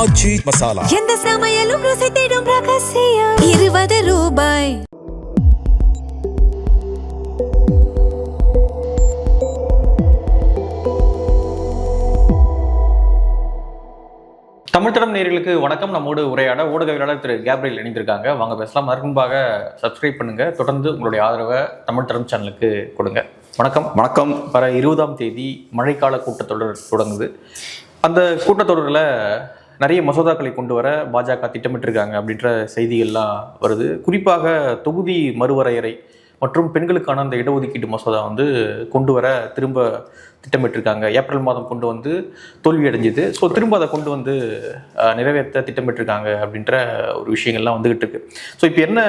ஆச்சி மசாலா. எந்த சமையலும் ருசி தேடும் ரகசியம். 20 ரூபாய். தமிழ் தடம் நேயர்களுக்கு வணக்கம். நம்மோடு உரையாட ஊடகவியலாளர் திரு கேப்ரியல் இணைந்திருக்காங்க. வாங்க பேசலாம். அதற்கு முன்பாக சப்ஸ்கிரைப் பண்ணுங்க, தொடர்ந்து உங்களுடைய ஆதரவை தமிழ் தடம் சேனலுக்கு கொடுங்க. வணக்கம். வணக்கம். வர 20ஆம் தேதி மழைக்கால கூட்டத்தொடர் தொடங்குது. அந்த கூட்டத்தொடரில் நிறைய மசோதாக்களை கொண்டு வர பாஜக திட்டமிட்டிருக்காங்க அப்படின்ற செய்திகள்லாம் வருது. குறிப்பாக தொகுதி மறுவரையறை மற்றும் பெண்களுக்கான அந்த இடஒதுக்கீட்டு மசோதா கொண்டு வர திரும்ப திட்டமிட்டிருக்காங்க. ஏப்ரல் மாதம் கொண்டு வந்து தோல்வி அடைஞ்சிது. ஸோ திரும்ப அதை கொண்டு வந்து நிறைவேற்ற திட்டமிட்டிருக்காங்க அப்படின்ற ஒரு விஷயங்கள்லாம் வந்துகிட்டு இருக்கு. ஸோ இப்போ என்ன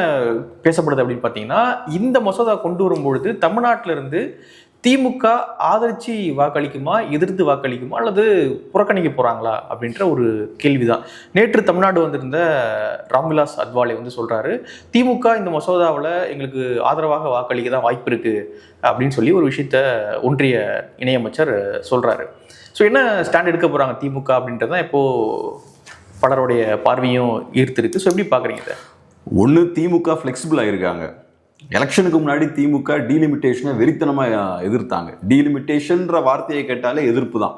பேசப்படுது அப்படின்னு பார்த்தீங்கன்னா, இந்த மசோதா கொண்டு வரும்பொழுது தமிழ்நாட்டிலிருந்து திமுக ஆதரிச்சு வாக்களிக்குமா, எதிர்த்து வாக்களிக்குமா, அல்லது புறக்கணிக்க போறாங்களா அப்படின்ற ஒரு கேள்விதான். நேற்று தமிழ்நாடு வந்திருந்த ராம்விலாஸ் அத்வாலே சொல்றாரு, திமுக இந்த மசோதாவில் எங்களுக்கு ஆதரவாக வாக்களிக்க தான் வாய்ப்பு இருக்கு அப்படின்னு சொல்லி ஒரு விஷயத்த ஒன்றிய இணையமைச்சர் சொல்றாரு. ஸோ என்ன ஸ்டாண்ட் எடுக்க போறாங்க திமுக அப்படின்றதான் இப்போ பலருடைய பார்வையும் ஈர்த்திருக்கு. ஸோ எப்படி பாக்குறீங்க இதை? ஒன்று, திமுக ஃப்ளெக்சிபிள் ஆகிருக்காங்க. எலெக்ஷனுக்கு முன்னாடி திமுக டீலிமிட்டேஷனை வெறித்தனமாக எதிர்த்தாங்க. டீலிமிட்டேஷன்ற வார்த்தையை கேட்டாலே எதிர்ப்பு தான்.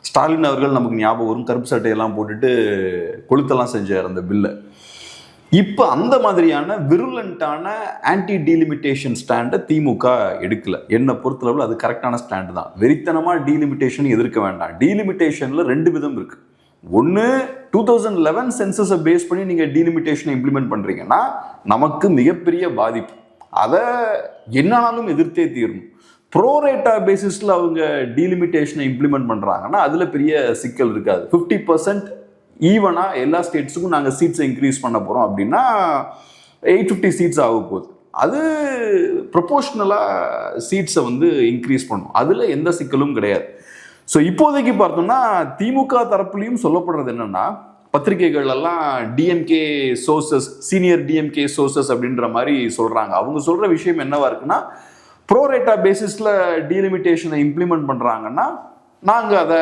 ஸ்டாலின் அவர்கள் நமக்கு ஞாபகம் வரும், கருப்பு சட்டையெல்லாம் போட்டுட்டு கொளுத்தெல்லாம் செஞ்சார் அந்த பில்லை. இப்போ அந்த மாதிரியான விருலண்டான ஆன்டி டீலிமிட்டேஷன் ஸ்டாண்டை திமுக எடுக்கல. என்னை பொறுத்தளவில் அது கரெக்டான ஸ்டாண்டு தான். வெறித்தனமாக டீலிமிட்டேஷன் எதிர்க்க வேண்டாம். டீலிமிட்டேஷனில் 2 விதம் இருக்குது. ஒன்று, 2011 சென்சஸை பேஸ் பண்ணி நீங்கள் டீலிமிட்டேஷனை இம்ப்ளிமெண்ட் பண்ணுறீங்கன்னா நமக்கு மிகப்பெரிய பாதிப்பு. அதை என்னாலும் எதிர்த்தே தீரணும். ப்ரோரேட்டா பேசிஸில் அவங்க டீலிமிட்டேஷனை இம்ப்ளிமெண்ட் பண்ணுறாங்கன்னா அதில் பெரிய சிக்கல் இருக்காது. 50% ஈவனாக எல்லா ஸ்டேட்ஸுக்கும் நாங்கள் சீட்ஸை இன்க்ரீஸ் பண்ண போகிறோம் அப்படின்னா 850 சீட்ஸ் ஆக போகுது. அது ப்ரொபோஷ்னலாக சீட்ஸை இன்க்ரீஸ் பண்ணும். அதில் எந்த சிக்கலும் கிடையாது. ஸோ இப்போதைக்கு பார்த்தோம்னா திமுக தரப்புலையும் சொல்லப்படுறது என்னன்னா, பத்திரிகைகள் எல்லாம் DMK sources, senior DMK sources அப்படின்ற மாதிரி சொல்றாங்க. அவங்க சொல்ற விஷயம் என்னவா இருக்குன்னா, ப்ரோரேட்டா பேசிஸ்ல டீலிமிட்டேஷனை இம்ப்ளிமெண்ட் பண்றாங்கன்னா நாங்க அதை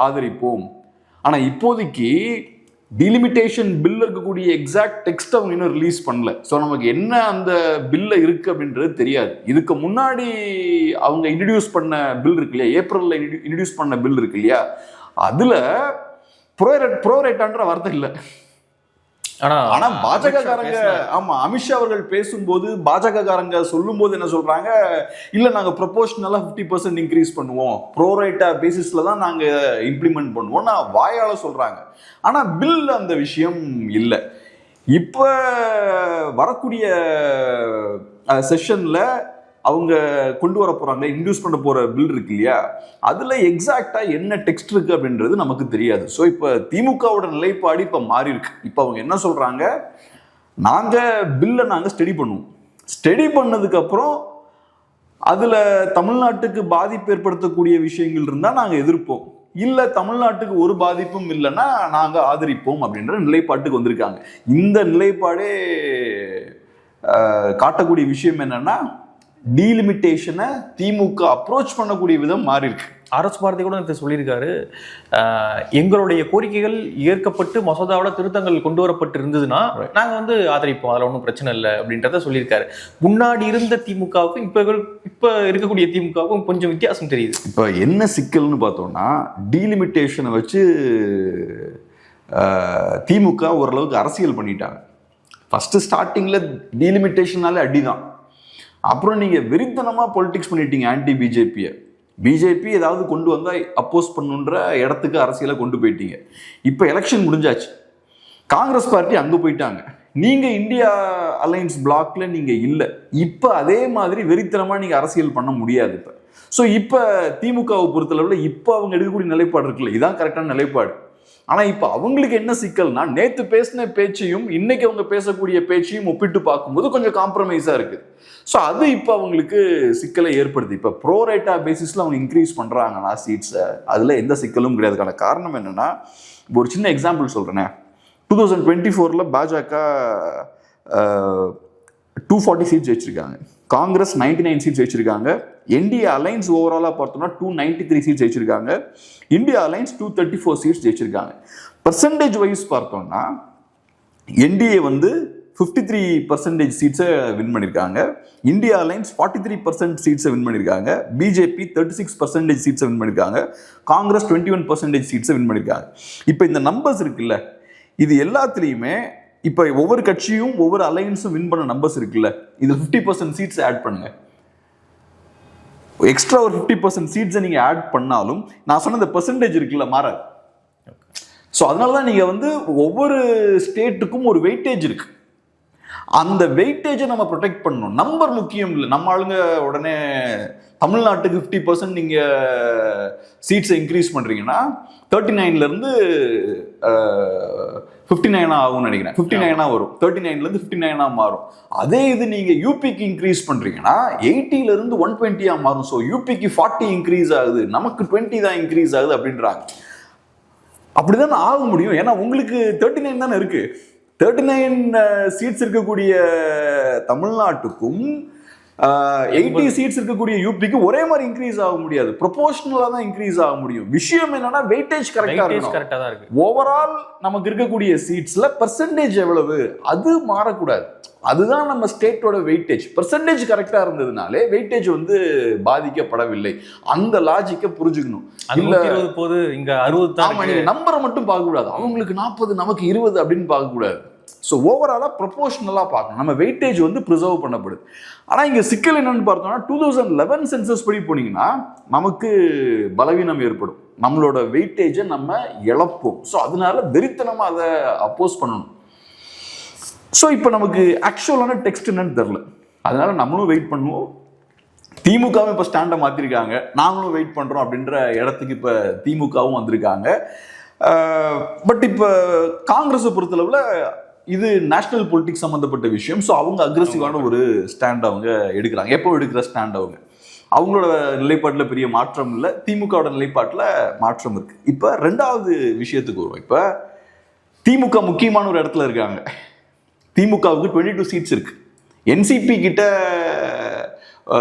ஆதரிப்போம். ஆனா இப்போதைக்கு டீலிமிட்டேஷன் பில் இருக்கக்கூடிய எக்ஸாக்ட் டெக்ஸ்ட் அவங்க இன்னும் ரிலீஸ் பண்ணல. ஸோ நமக்கு என்ன அந்த பில்ல இருக்கு அப்படின்றது தெரியாது. இதுக்கு முன்னாடி அவங்க இன்ட்ரடியூஸ் பண்ண பில் இருக்கு இல்லையா, ஏப்ரல்ல இன்ட்ரடியூஸ் பண்ண பில் இருக்கு இல்லையா, அதுல ப்ரோரேட்டான்ற வார்த்தை இல்லை. ஆனா பாஜக காரங்க, ஆமா, அமித்ஷா அவர்கள் பேசும்போது பாஜக காரங்க சொல்லும் போது என்ன சொல்றாங்க, இல்ல நாங்க ப்ரொபோஷனலா 50% இன்க்ரீஸ் பண்ணுவோம், ப்ரோரேட்டா பேசிஸ்ல தான் நாங்க இம்ப்ளிமெண்ட் பண்ணுவோம் வாயால சொல்றாங்க. ஆனா பில் அந்த விஷயம் இல்லை. இப்ப வரக்கூடிய செஷன்ல அவங்க கொண்டு வர போறாங்க, இன்ட்ரடியூஸ் பண்ண போற பில் இருக்கு இல்லையா, அதுல எக்ஸாக்டா என்ன டெக்ஸ்ட் இருக்கு அப்படின்றது நமக்கு தெரியாது. ஸோ இப்ப திமுகவோட நிலைப்பாடு இப்ப மாறி இருக்கு. இப்ப அவங்க என்ன சொல்றாங்க, நாங்க பில்லை நாங்க ஸ்டடி பண்ணுவோம், ஸ்டடி பண்ணதுக்கு அப்புறம் அதுல தமிழ்நாட்டுக்கு பாதிப்பு ஏற்படுத்தக்கூடிய விஷயங்கள் இருந்தா நாங்க எதிர்ப்போம், இல்ல தமிழ்நாட்டுக்கு ஒரு பாதிப்பும் இல்லைன்னா நாங்க ஆதரிப்போம் அப்படின்ற நிலைப்பாட்டுக்கு வந்திருக்காங்க. இந்த நிலைப்பாடே காட்டக்கூடிய விஷயம் என்னன்னா, டீலிமிட்டேஷனை திமுக அப்ரோச் பண்ணக்கூடிய விதம் மாறி இருக்கு. ஆர்எஸ் பாரதி கூட சொல்லியிருக்காரு, எங்களுடைய கோரிக்கைகள் ஏற்கப்பட்டு மசோதாவில் திருத்தங்கள் கொண்டு வரப்பட்டு இருந்ததுன்னா நாங்கள் ஆதரிப்போம், அதில் ஒன்றும் பிரச்சனை இல்லை அப்படின்றத சொல்லியிருக்காரு. முன்னாடி இருந்த திமுகவுக்கும் இப்போ இருக்கக்கூடிய திமுகவுக்கும் கொஞ்சம் வித்தியாசம் தெரியுது. இப்போ என்ன சிக்கல்னு பார்த்தோம்னா, டீலிமிட்டேஷனை வச்சு திமுக ஓரளவுக்கு அரசியல் பண்ணிட்டாங்க. ஃபர்ஸ்ட் ஸ்டார்டிங்கில் டீலிமிட்டேஷனாலே அடிதான். அப்புறம் நீங்கள் வெறித்தனமாக பொலிட்டிக்ஸ் பண்ணிட்டீங்க ஆன்டி பிஜேபியை. பிஜேபி ஏதாவது கொண்டு வந்தால் அப்போஸ் பண்ணுன்ற இடத்துக்கு அரசியலை கொண்டு போயிட்டீங்க. இப்போ எலெக்ஷன் முடிஞ்சாச்சு, காங்கிரஸ் பார்ட்டி அங்கே போயிட்டாங்க, நீங்கள் இந்தியா அலையன்ஸ் பிளாக்ல நீங்கள் இல்லை. இப்போ அதே மாதிரி வெறித்தனமாக நீங்கள் அரசியல் பண்ண முடியாது. இப்போ ஸோ இப்போ திமுகவை பொறுத்தளவில் இப்போ அவங்க எடுக்கக்கூடிய நிலைப்பாடு இருக்குல்ல, இதுதான் கரெக்டான நிலைப்பாடு. ஆனால் இப்போ அவங்களுக்கு என்ன சிக்கல்னா, நேற்று பேசின பேச்சையும் இன்னைக்கு அவங்க பேசக்கூடிய பேச்சையும் ஒப்பிட்டு பார்க்கும்போது கொஞ்சம் காம்ப்ரமைஸாக இருக்குது. ஸோ அது இப்போ அவங்களுக்கு சிக்கலை ஏற்படுது. இப்போ ப்ரோரேட்டா பேசிஸில் அவங்க இன்க்ரீஸ் பண்ணுறாங்கன்னா சீட்ஸை, அதில் எந்த சிக்கலும் கிடையாதுக்கான காரணம் என்னென்னா, இப்போ ஒரு சின்ன எக்ஸாம்பிள் சொல்கிறேனே, 2024 பாஜக 240 சீட்ஸ் வச்சிருக்காங்க, காங்கிரஸ் 99 சீட்ஸ் வச்சிருக்காங்க, என்டிஏ அலைன்ஸ் ஓவராலாக பார்த்தோம்னா 293 சீட்ஸ் வச்சிருக்காங்க, இந்தியா அலைன்ஸ் 234 சீட்ஸ் ஜெயிச்சிருக்காங்க. பர்சன்டேஜ் வைஸ் பார்த்தோம்னா என்டிஏ வந்து 53% சீட்ஸை வின் பண்ணியிருக்காங்க, இந்தியா அலைன்ஸ் 43% சீட்ஸை வின் பண்ணியிருக்காங்க, பிஜேபி 36% சீட்ஸை வின் பண்ணியிருக்காங்க, காங்கிரஸ் 21% சீட்ஸை வின் பண்ணியிருக்காங்க. இப்போ இந்த நம்பர்ஸ் இருக்குல்ல, இது எல்லாத்துலேயுமே இப்போ ஒவ்வொரு கட்சியும் ஒவ்வொரு அலைன்ஸும் வின் பண்ண நம்பர்ஸ் இருக்குல்ல, இது 50% சீட்ஸ் ஆட் பண்ணுங்க. எக்ஸ்ட்ரா ஒரு 50% சீட்ஸை நீங்கள் ஆட் பண்ணாலும் நான் சொன்ன இந்த பெர்சன்டேஜ் இருக்குல்ல மாறாது. ஸோ அதனால தான் நீங்கள் வந்து ஒவ்வொரு ஸ்டேட்டுக்கும் ஒரு வெயிட்டேஜ் இருக்கு. அந்த வெயிட்டேஜை நம்ம ப்ரொடெக்ட் பண்ணணும். நம்பர் முக்கியம் இல்லை. நம்ம ஆளுங்க உடனே தமிழ்நாட்டுக்கு 50% நீங்கள் சீட்ஸை இன்க்ரீஸ் பண்ணுறீங்கன்னா 39லேருந்து 59 ஆகும்னு நினைக்கிறேன். 59 வரும், 39லேருந்து 59 மாறும். அதே இது நீங்கள் யூபிக்கு இன்க்ரீஸ் பண்ணுறீங்கன்னா 80லேருந்து 120 மாறும். ஸோ யூபிக்கு 40 இன்க்ரீஸ் ஆகுது, நமக்கு 20 தான் இன்க்ரீஸ் ஆகுது அப்படின்றாங்க. அப்படிதான் ஆக முடியும். ஏன்னா உங்களுக்கு 39 தானே இருக்கு. 39 சீட்ஸ் இருக்கக்கூடிய தமிழ்நாட்டுக்கும் 80 சீட்ஸ் இருக்கக்கூடிய யூபிக்கு ஒரே மாதிரி இன்க்ரீஸ் ஆக முடியாது. ப்ரொபோஷனலா தான் இன்க்ரீஸ் ஆக முடியும். விஷயம் என்னன்னா வெயிட்டேஜ் கரெக்டா இருக்கு. ஓவரால் நமக்கு இருக்கக்கூடிய சீட்ஸ்ல பெர்சன்டேஜ் எவ்வளவு அது மாறக்கூடாது. அதுதான் நம்ம ஸ்டேட்டோட வெயிட்டேஜ். பெர்சன்டேஜ் கரெக்டா இருந்ததுனாலே வெயிட்டேஜ் வந்து பாதிக்கப்படவில்லை. அந்த லாஜிக்கை புரிஞ்சுக்கணும். இல்ல போது இங்க 60 நம்பரை மட்டும் பார்க்க கூடாது. அவங்களுக்கு 40 நமக்கு 20 அப்படின்னு பார்க்க கூடாது. ஸோ ஓவராலா ப்ரொபோஷனலா பார்க்கணும். நம்ம வெயிட்டேஜ் வந்து ப்ரிசர்வ் பண்ணப்படுது. ஆனா இங்க சிக்கல் என்னன்னு பார்த்தோம்னா 2011 சென்சஸ் படி போனீங்கன்னா நமக்கு பலவீனம் ஏற்படும். நம்மளோட வெயிட்டேஜை நம்ம இழப்போம். ஸோ அதனால வெறித்தனமா அதை அப்போஸ் பண்ணணும். ஸோ இப்போ நமக்கு ஆக்சுவலான டெக்ஸ்ட் என்னன்னு தெரில. அதனால நம்மளும் வெயிட் பண்ணுவோம். திமுகவும் இப்போ ஸ்டாண்டை மாற்றிருக்காங்க, நாங்களும் வெயிட் பண்ணுறோம் அப்படின்ற இடத்துக்கு இப்போ திமுகவும் வந்திருக்காங்க. பட் இப்போ காங்கிரஸை பொறுத்தளவில் இது நேஷனல் பொலிட்டிக்ஸ் சம்மந்தப்பட்ட விஷயம். ஸோ அவங்க அக்ரெசிவான ஒரு ஸ்டாண்ட் அவங்க எடுக்கிறாங்க. எப்போ எடுக்கிற ஸ்டாண்ட் அவங்களோட நிலைப்பாட்டில் பெரிய மாற்றம் இல்லை. திமுகவோட நிலைப்பாட்டில் மாற்றம் இருக்கு. இப்போ ரெண்டாவது விஷயத்துக்கு வருவோம். இப்போ திமுக முக்கியமான ஒரு இடத்துல இருக்காங்க. திமுகவுக்கு 22 சீட்ஸ் இருக்கு. என்சிபி கிட்ட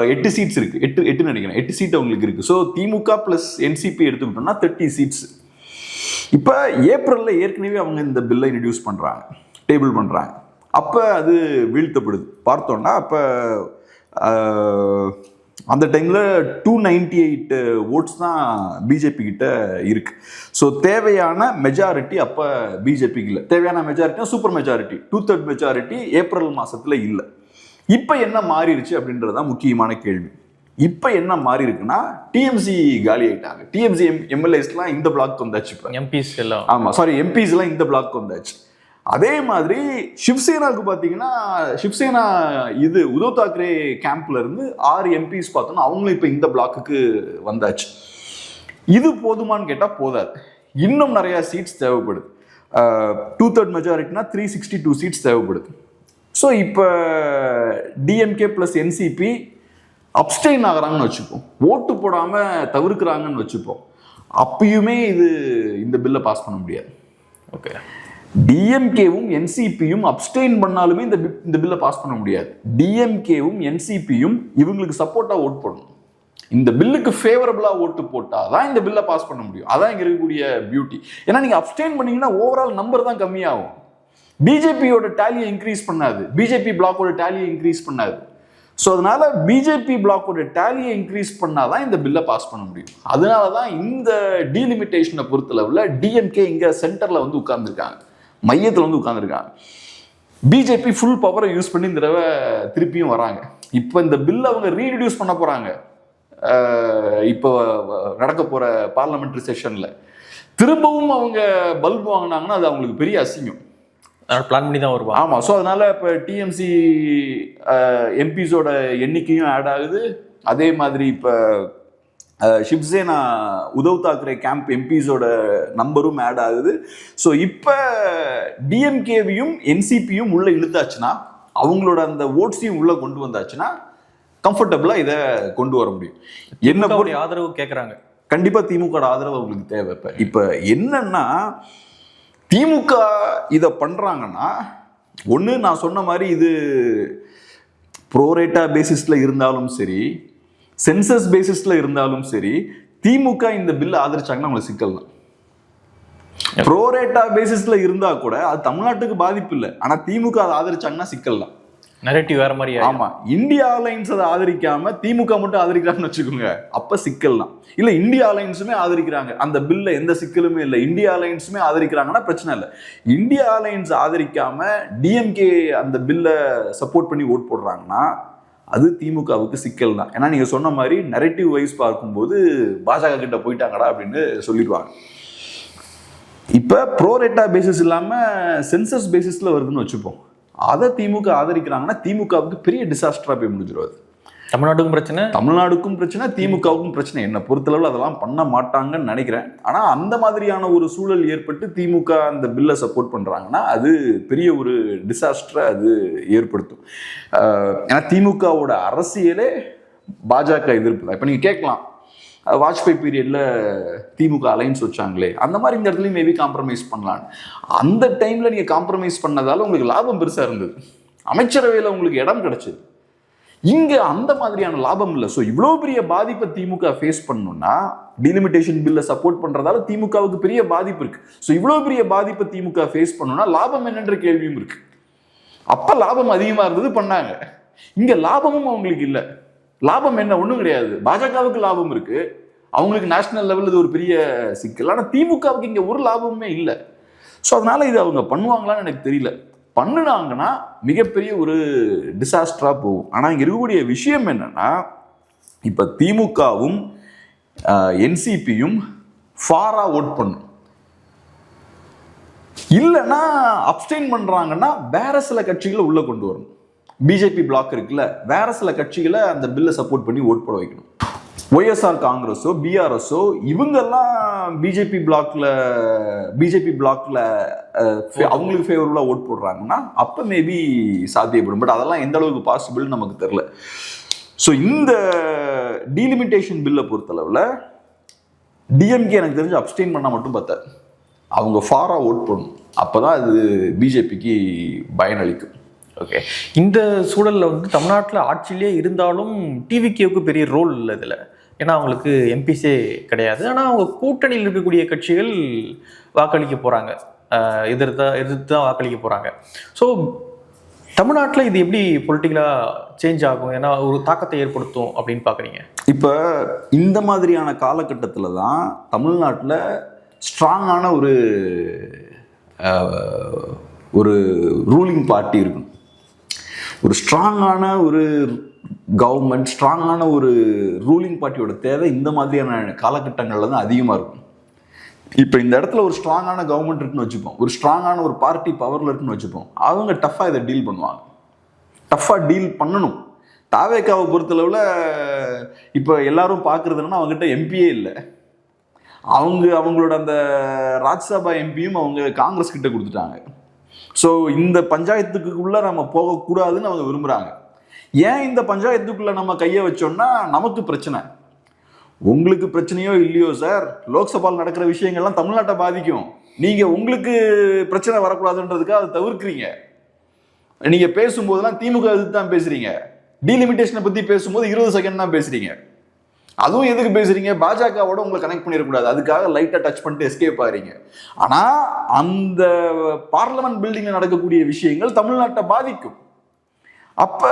8 சீட்ஸ் இருக்கு. 8 நினைக்கிறேன். 8 சீட் அவங்களுக்கு இருக்கு. ஸோ திமுக பிளஸ் என்சிபி எடுத்துக்கிட்டோம்னா 30 சீட்ஸ். இப்போ ஏப்ரல்ல ஏற்கனவே அவங்க இந்த பில்லை இன்ட்ரடியூஸ் பண்றாங்க, டேபிள் பண்றாங்க. அப்போ அது வீழ்த்தப்படுது. பார்த்தோம்னா அப்போ அந்த டைம்ல 298 ஓட்ஸ் தான் பிஜேபி கிட்ட இருக்கு. ஸோ தேவையான மெஜாரிட்டி அப்ப பிஜேபிக்கு இல்லை. தேவையான majority super majority 2/3 majority April மாசத்துல இல்லை. இப்ப என்ன மாறிடுச்சு அப்படின்றதான் முக்கியமான கேள்வி. இப்ப என்ன மாறி இருக்குன்னா டிஎம்சி காலி ஆயிட்டாங்க. டிஎம்சி எம்எல்ஏஸ்லாம் இந்த பிளாக் வந்தாச்சு. இப்போ எம்பிஸ் எல்லாம் எம்பிஸ் எல்லாம் இந்த பிளாக் வந்தாச்சு. அதே மாதிரி சிவசேனாவுக்கு பார்த்தீங்கன்னா சிவசேனா இது உத்தவ் தாக்கரே கேம்ப்ல இருந்து 6 எம்பிஸ் பார்த்தோம்னா அவங்களும் இப்போ இந்த பிளாக்குக்கு வந்தாச்சு. இது போதுமான்னு கேட்டால் போதாது. இன்னும் நிறைய சீட்ஸ் தேவைப்படுது. 2/3 மெஜாரிட்டினா 362 சீட்ஸ் தேவைப்படுது. ஸோ இப்போ டிஎம்கே பிளஸ் என்சிபி அப்ஸ்டெயின் ஆகிறாங்கன்னு வச்சுப்போம், ஓட்டு போடாமல் தவிர்க்கிறாங்கன்னு வச்சுப்போம். அப்பயுமே இந்த பில்லை பாஸ் பண்ண முடியாது. ஓகே, டிஎம்கேவும் என்சிபியும் அப்ஸ்டெயின் பண்ணாலுமே இந்த பில்லை பாஸ் பண்ண முடியாது. டிஎம்கேவும் என்சிபியும் இவங்களுக்கு சப்போர்ட்டா ஓட் போடணும். இந்த பில்லுக்கு ஃபேவரபிளா ஓட்டு போட்டாதான் இந்த பில்லை பாஸ் பண்ண முடியும். அதான் இங்க இருக்கக்கூடிய பியூட்டி. ஏன்னா நீங்க அப்ஸ்டெயின் பண்ணீங்கன்னா ஓவரால் நம்பர் தான் கம்மியாகும். பிஜேபியோட டேலியை இன்க்ரீஸ் பண்ணாது, பிஜேபி பிளாக்கோட டேலியை இன்க்ரீஸ் பண்ணாது. ஸோ அதனால பிஜேபி பிளாக்கோட டேலியை இன்க்ரீஸ் பண்ணாதான் இந்த பில்லை பாஸ் பண்ண முடியும். அதனாலதான் இந்த டீலிமிட்டேஷனை பொறுத்தளவுல டிஎம்கே இங்க சென்டர்ல வந்து உட்கார்ந்துருக்காங்க, மையத்தில் வந்து உட்கார்ந்துருக்காங்க. பிஜேபி ஃபுல் பவரை யூஸ் பண்ணி இந்த தடவை திருப்பியும் வராங்க. இப்போ இந்த பில்லை அவங்க ரீஇன்ட்ரடியூஸ் பண்ண போறாங்க. இப்போ நடக்க போற பார்லிமெண்ட்ரி செஷன்ல திரும்பவும் அவங்க பல்பு வாங்கினாங்கன்னா அது அவங்களுக்கு பெரிய அசிங்கம். பிளான் பண்ணி தான் வருவாங்க. ஆமா. ஸோ அதனால இப்போ டிஎம்சி எம்பிஸோட எண்ணிக்கையும் ஆட் ஆகுது. அதே மாதிரி இப்போ சிவசேனா உத்தவ் தாக்கரே கேம்ப் எம்பிஸோட நம்பரும் ஆட் ஆகுது. ஸோ இப்போ டிஎம்கேவையும் என்சிபியும் உள்ள இழுத்தாச்சுன்னா, அவங்களோட அந்த ஓட்ஸையும் உள்ள கொண்டு வந்தாச்சுன்னா கம்ஃபர்டபுளா இதை கொண்டு வர முடியும். என்ன ஆதரவு கேட்குறாங்க. கண்டிப்பா திமுக ஆதரவு அவங்களுக்கு தேவை. இப்ப என்னன்னா திமுக இதை பண்றாங்கன்னா, ஒன்று நான் சொன்ன மாதிரி இது ப்ரோரேட்டா பேசிஸ்ல இருந்தாலும் சரி, சென்சஸ் பேசிஸ்ல இருந்தாலும் சரி, திமுக இந்த பில் ஆதரிச்சாங்கன்னா அவங்களுக்கு சிக்கல் தான். ப்ரோரேட்டா பேசிஸ்ல இருந்தா கூட அது தமிழ்நாட்டுக்கு பாதிப்பு இல்லை. ஆனா திமுக அதை ஆதரிச்சாங்கன்னா சிக்கல் தான். நரேட்டிவ் வேற மாதிரி. ஆமா, இந்தியா அலைன்ஸ் அதை ஆதரிக்காம திமுக மட்டும் ஆதரிக்கிறாங்கன்னு வச்சுக்கோங்க, அப்ப சிக்கல் தான். இல்ல இந்தியா அலைன்ஸுமே ஆதரிக்கிறாங்க, அந்த பில்ல எந்த சிக்கலுமே இல்லை, இந்தியா அலைன்ஸுமே ஆதரிக்கிறாங்கன்னா பிரச்சனை இல்லை. இந்தியா அலைன்ஸ் ஆதரிக்காம டிஎம்கே அந்த பில்ல சப்போர்ட் பண்ணி ஓட் போடுறாங்கன்னா அது திமுகவுக்கு சிக்கல் தான். ஏன்னா நீங்க சொன்ன மாதிரி நரேட்டிவ் வைஸ் பார்க்கும்போது பாஜக கிட்ட போயிட்டாங்கடா அப்படின்னு சொல்லிடுவாங்க. இப்ப ப்ரோரேட்டா பேசிஸ் இல்லாம சென்சஸ் பேசிஸ்ல வருதுன்னு வச்சுப்போம், அதை திமுக ஆதரிக்கிறாங்கன்னா திமுகவுக்கு பெரிய டிசாஸ்டரா போய் முடிஞ்சிருவாது. தமிழ்நாடுக்கும் பிரச்சனை, திமுகவுக்கும் பிரச்சனை. என்ன பொறுத்தளவில் அதெல்லாம் பண்ண மாட்டாங்கன்னு நினைக்கிறேன். ஆனா அந்த மாதிரியான ஒரு சூழல் ஏற்பட்டு திமுக அந்த பில்லை சப்போர்ட் பண்றாங்கன்னா அது பெரிய ஒரு டிசாஸ்டரை அது ஏற்படுத்தும். ஏன்னா திமுகவோட அரசியலே பாஜக எதிர்ப்பு தான். இப்ப நீங்க கேட்கலாம், வாஜ்பாய் பீரியட்ல திமுக அலைன்ஸ் வச்சாங்களே, அந்த மாதிரி இந்த இடத்துலயும் மேபி காம்ப்ரமைஸ் பண்ணலான்னு. அந்த டைம்ல நீங்க காம்ப்ரமைஸ் பண்ணதால உங்களுக்கு லாபம் பெருசா இருந்தது, அமைச்சரவையில் உங்களுக்கு இடம் கிடைச்சது. இங்க அந்த மாதிரியான லாபம் இல்லை. ஸோ இவ்வளோ பெரிய பாதிப்பை திமுக ஃபேஸ் பண்ணணும்னா டிலிமிட்டேஷன் பில்லை சப்போர்ட் பண்றதால திமுகவுக்கு பெரிய பாதிப்பு இருக்கு. ஸோ இவ்வளோ பெரிய பாதிப்பை திமுக ஃபேஸ் பண்ணணும்னா லாபம் என்னன்ற கேள்வியும் இருக்கு. அப்ப லாபம் அதிகமா இருந்தது பண்ணாங்க, இங்க லாபமும் அவங்களுக்கு இல்லை. லாபம் என்ன? ஒன்றும் கிடையாது. பாஜகவுக்கு லாபம் இருக்கு, அவங்களுக்கு நேஷனல் லெவல் இது ஒரு பெரிய சிக்கல். ஆனால் திமுகவுக்கு இங்கே ஒரு லாபமுமே இல்லை. ஸோ அதனால இது அவங்க பண்ணுவாங்களான்னு எனக்கு தெரியல. பண்ணுனாங்கன்னா மிகப்பெரிய ஒரு டிசாஸ்டரா போகும். ஆனால் இங்கே இருக்கக்கூடிய விஷயம் என்னன்னா, இப்போ திமுகவும் என்சிபியும் ஃபாரா ஓட் பண்ணும், இல்லைன்னா அப்ஸ்டெயின் பண்றாங்கன்னா வேற சில கட்சிகளை உள்ள கொண்டு வரணும். பிஜேபி பிளாக் இருக்குல்ல, வேற சில கட்சிகளை அந்த பில்லை சப்போர்ட் பண்ணி ஓட் போட வைக்கணும். ஒய்எஸ்ஆர் காங்கிரஸோ பிஆர்எஸோ இவங்கெல்லாம் பிஜேபி பிளாக்ல அவங்களுக்கு ஃபேவரபுளா ஓட் போடுறாங்கன்னா அப்ப மேபி சாத்தியப்படும். பட் அதெல்லாம் எந்த அளவுக்கு பாசிபிள் நமக்கு தெரியல. ஸோ இந்த டீலிமிட்டேஷன் பில்லை பொறுத்தளவுல டிஎம்கே எனக்கு தெரிஞ்சு அப்ஸ்டெயின் பண்ணா மட்டும் பார்த்தாரு, அவங்க ஃபாரா ஓட் பண்ணணும், அப்பதான் அது பிஜேபிக்கு பயனளிக்கும். ஓகே, இந்த சூழலில் வந்து தமிழ்நாட்டில் ஆட்சியிலே இருந்தாலும் டிவிகேவுக்கு பெரிய ரோல் இல்லை இதில். ஏன்னா அவங்களுக்கு எம்பிஸே கிடையாது. ஆனால் அவங்க கூட்டணியில் இருக்கக்கூடிய கட்சிகள் வாக்களிக்க போகிறாங்க, எதிர்த்து தான் வாக்களிக்க போகிறாங்க. ஸோ தமிழ்நாட்டில் இது எப்படி பொலிட்டிக்கலாக சேஞ்ச் ஆகும், ஏன்னா ஒரு தாக்கத்தை ஏற்படுத்தும் அப்படின்னு பார்க்குறீங்க? இப்போ இந்த மாதிரியான காலகட்டத்தில் தான் தமிழ்நாட்டில் ஸ்ட்ராங்கான ஒரு ரூலிங் பார்ட்டி இருக்கணும், ஒரு ஸ்ட்ராங்கான ஒரு கவர்மெண்ட், ஸ்ட்ராங்கான ஒரு ரூலிங் பார்ட்டியோட தேவை இந்த மாதிரியான காலகட்டங்களில் தான் அதிகமாக இருக்கும். இப்போ இந்த இடத்துல ஒரு ஸ்ட்ராங்கான கவர்மெண்ட் இருக்குன்னு வச்சுப்போம், ஒரு ஸ்ட்ராங்கான ஒரு பார்ட்டி பவரில் இருக்குன்னு வச்சுப்போம், அவங்க டஃப்பாக இதை டீல் பண்ணுவாங்க, டஃப்பாக டீல் பண்ணணும். தாவேக்காவை பொறுத்தளவில் இப்போ எல்லாரும் பார்க்குறதுன்னா அவங்ககிட்ட எம்பியே இல்லை, அவங்களோட அந்த ராஜ்யசபா எம்பியும் அவங்க காங்கிரஸ் கிட்ட கொடுத்துட்டாங்க. ஸோ இந்த பஞ்சாயத்துக்குள்ள நம்ம போகக்கூடாதுன்னு அவங்க விரும்புகிறாங்க. ஏன் இந்த பஞ்சாயத்துக்குள்ள நம்ம கையை வச்சோம்னா நமக்கு பிரச்சனை, உங்களுக்கு பிரச்சனையோ இல்லையோ சார், லோக்சபாவில் நடக்கிற விஷயங்கள்லாம் தமிழ்நாட்டை பாதிக்கும். நீங்க உங்களுக்கு பிரச்சனை வரக்கூடாதுன்றதுக்காக அதை தவிர்க்கிறீங்க. நீங்க பேசும்போதெல்லாம் திமுக எதிர்த்து தான் பேசுறீங்க, டீலிமிட்டேஷனை பத்தி பேசும்போது 20 செகண்ட் தான் பேசுறீங்க. அதுவும் எதுக்கு பேசுறீங்க? பாஜகவோட உங்களை கனெக்ட் பண்ணிடக்கூடாது, அதுக்காக லைட்டா டச் பண்ணிட்டு எஸ்கேப் ஆகிறீங்க. ஆனா அந்த பார்லமெண்ட் பில்டிங்ல நடக்கக்கூடிய விஷயங்கள் தமிழ்நாட்டை பாதிக்கும். அப்ப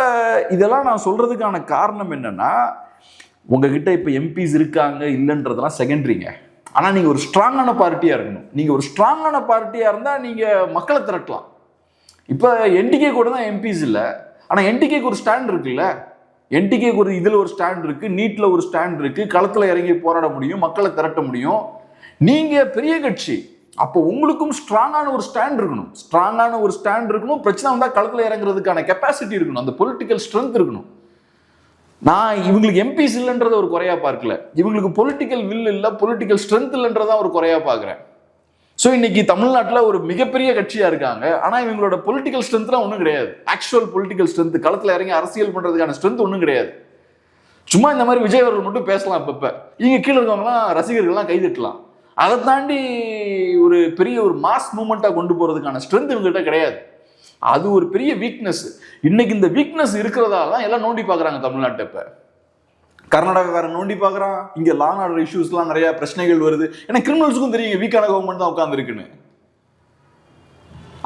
இதெல்லாம் நான் சொல்றதுக்கான காரணம் என்னன்னா, உங்ககிட்ட இப்ப எம்பிஸ் இருக்காங்க இல்லைன்றதெல்லாம் செகண்டரிங்க. ஆனா நீங்க ஒரு ஸ்ட்ராங்கான பார்ட்டியா இருக்கணும். நீங்க ஒரு ஸ்ட்ராங்கான பார்ட்டியா இருந்தா நீங்க மக்களை திரட்டலாம். இப்ப என்டிகே கூட தான் எம்பிஸ் இல்லை, ஆனா என்டிகேக்கு ஒரு ஸ்டாண்ட் இருக்குல்ல, என்டிகேக்கு ஒரு இதுல ஒரு ஸ்டாண்ட் இருக்கு, நீட்ல ஒரு ஸ்டாண்ட் இருக்கு, களத்துல இறங்கி போராட முடியும், மக்களை திரட்ட முடியும். நீங்க பெரிய கட்சி, அப்போ உங்களுக்கும் ஸ்ட்ராங்கான ஒரு ஸ்டாண்ட் இருக்கணும், பிரச்சனை வந்தா களத்துல இறங்குறதுக்கான கெப்பாசிட்டி இருக்கணும், அந்த பொலிட்டிக்கல் ஸ்ட்ரென்த் இருக்கணும். நான் இவங்களுக்கு எம்பிஸ் இல்லைன்றத ஒரு குறையா பார்க்கல, இவங்களுக்கு பொலிட்டிக்கல் வில் இல்லை, பொலிட்டிக்கல் ஸ்ட்ரென்த் இல்லைன்றதா ஒரு குறையா பார்க்குறேன். ஸோ இன்னைக்கு தமிழ்நாட்டில் ஒரு மிகப்பெரிய கட்சியா இருக்காங்க, ஆனா இவங்களோட பொலிட்டிக்கல் ஸ்ட்ரென்த்லாம் ஒன்றும் கிடையாது. ஆக்சுவல் பொலிட்டிக்கல் ஸ்ட்ரென்த், களத்துல இறங்கி அரசியல் பண்றதுக்கான ஸ்ட்ரென்த் ஒன்றும் கிடையாது. சும்மா இந்த மாதிரி விஜய் அவர்கள் மட்டும் பேசலாம், அப்பப்ப இங்க கீழே இருக்கவங்கலாம் ரசிகர்கள்லாம் கைதட்டலாம். அதை தாண்டி ஒரு பெரிய ஒரு மாஸ் மூமெண்டா கொண்டு போறதுக்கான ஸ்ட்ரென்த் இவங்ககிட்ட கிடையாது. அது ஒரு பெரிய வீக்னஸ். இன்னைக்கு இந்த வீக்னஸ் இருக்கிறதால தான் எல்லாம் நோண்டி பார்க்குறாங்க தமிழ்நாட்டை. இப்ப கர்நாடகாரன் நோண்டி பார்க்குறான், இங்கே லா அண்ட் ஆர்டர் இஷ்யூஸ்லாம் நிறைய பிரச்சனைகள் வருது. ஏன்னா கிரிமினல்ஸுக்கும் தெரியும் வீக்கான கவர்மெண்ட் தான் உட்காந்துருக்குன்னு.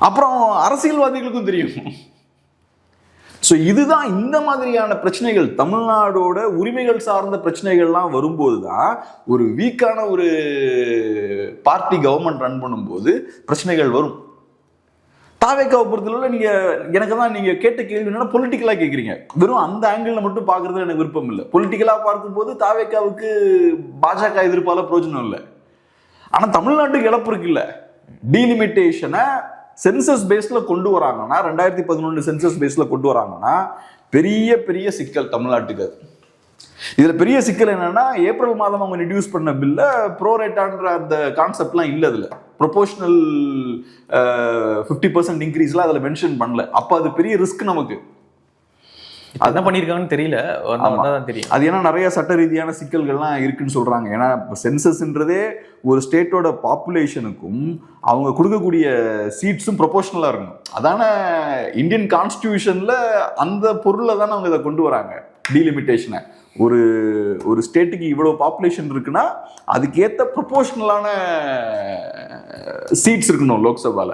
அப்புறம் அரசியல்வாதிகளுக்கும் தெரியும். ஸோ இதுதான் இந்த மாதிரியான பிரச்சனைகள், தமிழ்நாடோட உரிமைகள் சார்ந்த பிரச்சனைகள்லாம் வரும்போது தான் ஒரு வீக்கான ஒரு பார்ட்டி கவர்மெண்ட் ரன் பண்ணும்போது பிரச்சனைகள் வரும். தாவேக்காவை பொறுத்தளவுல நீங்க எனக்கு தான் நீங்க கேட்ட கேள்வி என்னன்னா பொலிட்டிக்கலா கேட்குறீங்க. வெறும் அந்த ஆங்கிள் மட்டும் பார்க்கறது எனக்கு விருப்பம் இல்லை. பொலிட்டிக்கலா பார்க்கும்போது தாவேக்காவுக்கு பாஜக எதிர்ப்பால பிரயோஜனம் இல்லை. ஆனா தமிழ்நாட்டுக்கு இழப்பு இருக்குல்ல. டீலிமிட்டேஷனை சென்சஸ் பேஸ்ல கொண்டு வராங்கன்னா, 2011 சென்சஸ் பேஸ்ல கொண்டு வராங்கன்னா பெரிய பெரிய சிக்கல் தமிழ்நாட்டுக்கு. அது இதுல பெரிய சிக்கல் என்னன்னா, ஏப்ரல் மாதம் அவங்க இன்ட்ரடியூஸ் பண்ண பில்ல ப்ரோரேட்டான்ற அந்த கான்செப்ட்லாம் இல்லை. அதுல ப்ரொபோஷனல் 50% இன்க்ரீஸ்லாம் அதில் மென்ஷன் பண்ணல. அப்போ அது பெரிய ரிஸ்க் நமக்கு. என்ன பண்ணியிருக்காங்கன்னு தெரியல, தான் தெரியும். அது ஏன்னா நிறைய சட்ட ரீதியான சிக்கல்கள்லாம் இருக்குன்னு சொல்றாங்க. ஏன்னா சென்சஸ்ன்றதே ஒரு ஸ்டேட்டோட பாப்புலேஷனுக்கும் அவங்க கொடுக்கக்கூடிய சீட்ஸும் ப்ரொபோஷனலா இருக்கணும். அதான இந்தியன் கான்ஸ்டிடியூஷன்ல அந்த பொருளை தானே அவங்க இதை கொண்டு வராங்க. டீலிமிட்டேஷனை ஒரு ஒரு ஸ்டேட்டுக்கு இவ்வளவு பாப்புலேஷன் இருக்குன்னா அதுக்கேற்ற ப்ரொபோஷனலான சீட்ஸ் இருக்கணும் லோக்சபால.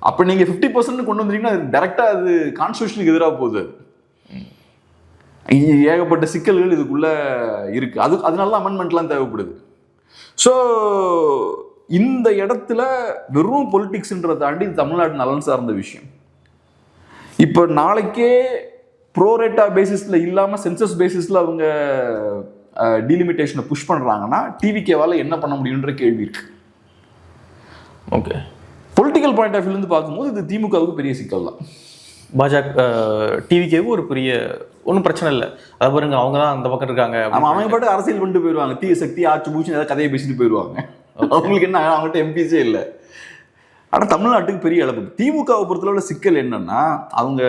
அப்ப நீங்க 50% கொண்டு வந்தீங்கன்னா டைரக்டா அது கான்ஸ்டிடியூஷனுக்கு எதிராக போகுது. ஏகப்பட்ட சிக்கல்கள் இதுக்குள்ள இருக்கு. அதனால அமெண்ட்மெண்ட்லாம் தேவைப்படுது. ஸோ இந்த இடத்துல வெறும் பொலிட்டிக்ஸ்ன்றதை தாண்டி தமிழ்நாடு நலன் சார்ந்த விஷயம். இப்போ நாளைக்கே ப்ரோரேட்டா பேசிஸ்ல இல்லாம சென்சஸ் பேசிஸ்ல அவங்க டீலிமிட்டேஷனை புஷ் பண்றாங்கன்னா டிவிகேவால என்ன பண்ண முடியுன்ற கேள்வி இருக்கு. ஓகே, பொலிட்டிக்கல் பாயிண்ட் ஆஃப் வியூலேருந்து பார்க்கும்போது இது திமுகவுக்கு பெரிய சிக்கல் தான். பாஜக டிவிகேவும் ஒரு பெரிய ஒன்றும் பிரச்சனை இல்லை. அதை பாருங்க, அவங்க தான் அந்த பக்கம் இருக்காங்க. அவங்க பாட்டு அரசியல் பண்ணிட்டு போயிடுவாங்க. தீய சக்தி ஆட்சி பூச்சி ஏதாவது கதையை பேசிட்டு போயிடுவாங்க. அவங்களுக்கு என்ன, அவங்ககிட்ட எம்பிஸே இல்லை. ஆனால் தமிழ்நாட்டுக்கு பெரிய இழப்பு. திமுகவை பொறுத்தளவுல சிக்கல் என்னன்னா, அவங்க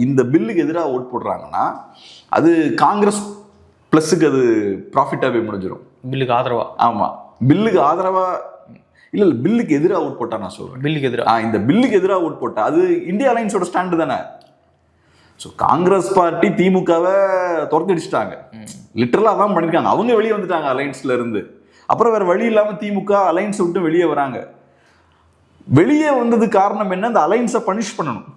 இந்த பில்லுக்கு எதிராக ஓட் போடுறாங்கன்னா அது காங்கிரஸ் பிளஸுக்கு அது ப்ராஃபிட்டாக போய் முடிஞ்சிடும். பில்லுக்கு ஆதரவா? ஆமாம், பில்லுக்கு ஆதரவா இல்லை, பில்லுக்கு எதிராக ஓட் போட்டா நான் சொல்றேன். பில்லுக்கு எதிராக, இந்த பில்லுக்கு எதிராக ஓட் போட்டா அது இந்தியா அலைன்ஸோட ஸ்டாண்டு தானே. ஸோ காங்கிரஸ் பார்ட்டி திமுகவை துரத்திடிச்சிட்டாங்க. லிட்டரலாக அதான் பண்ணியிருக்காங்க. அவங்க வெளியே வந்துட்டாங்க அலைன்ஸ்ல இருந்து. அப்புறம் வேற வழி இல்லாமல் திமுக அலைன்ஸ் விட்டு வெளியே வராங்க. வெளியே வந்தது காரணம் என்ன? அந்த அலைன்ஸை பனிஷ் பண்ணணும்.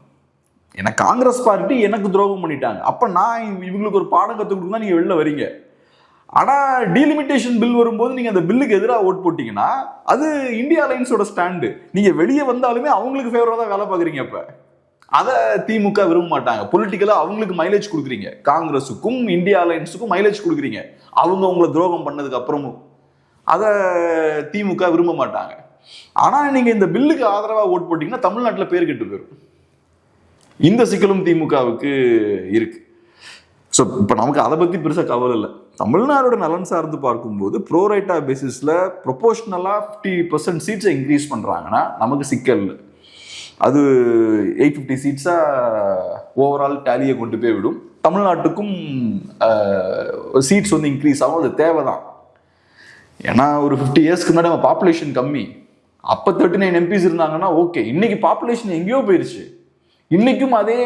ஏன்னா காங்கிரஸ் பார்ட்டி எனக்கு துரோகம் பண்ணிட்டாங்க, அப்போ நான் இவங்களுக்கு ஒரு பாடம் கற்றுக் கொடுத்தா நீங்கள் வெளில வரீங்க. ஆனால் டீலிமிட்டேஷன் பில் வரும்போது நீங்கள் அந்த பில்லுக்கு எதிராக ஓட் போட்டிங்கன்னா அது இந்தியா அலைன்ஸோட ஸ்டாண்டு. நீங்கள் வெளியே வந்தாலுமே அவங்களுக்கு ஃபேவராக தான் வேலை பார்க்குறீங்க. அப்போ அதை திமுக விரும்ப மாட்டாங்க. பொலிட்டிக்கலாக அவங்களுக்கு மைலேஜ் கொடுக்குறீங்க. காங்கிரஸுக்கும் இந்தியா அலைன்ஸுக்கும் மைலேஜ் கொடுக்குறீங்க. அவங்க உங்களை துரோகம் பண்ணதுக்கு அப்புறமும் அதை திமுக விரும்ப மாட்டாங்க. ஆனால் நீங்கள் இந்த பில்லுக்கு ஆதரவாக ஓட் போட்டிங்கன்னா தமிழ்நாட்டில் பேர் கெட்டு போயிடும். இந்த சிக்கலும் திமுகவுக்கு இருக்கு. ஸோ இப்போ நமக்கு அதை பற்றி பெருசாக கவலை இல்லை. தமிழ்நாடோட நலன் சார்ந்து பார்க்கும்போது ப்ரோரைட்டா பேசிஸில் ப்ரொபோஷ்னலாக 50% சீட்ஸை இன்க்ரீஸ் பண்ணுறாங்கன்னா நமக்கு சிக்கல் இல்லை. அது 850 சீட்ஸாக ஓவரால் டேலியை கொண்டு போய் விடும். தமிழ்நாட்டுக்கும் சீட்ஸ் வந்து இன்க்ரீஸ் ஆகும். அது தேவை தான். ஏன்னா ஒரு 50 இயர்ஸ்க்கு முன்னாடி நம்ம பாப்புலேஷன் கம்மி. அப்போ 39 எம்பிஸ் இருந்தாங்கன்னா ஓகே. இன்னைக்கு பாப்புலேஷன் எங்கேயோ போயிடுச்சு. இன்னைக்கும் அதே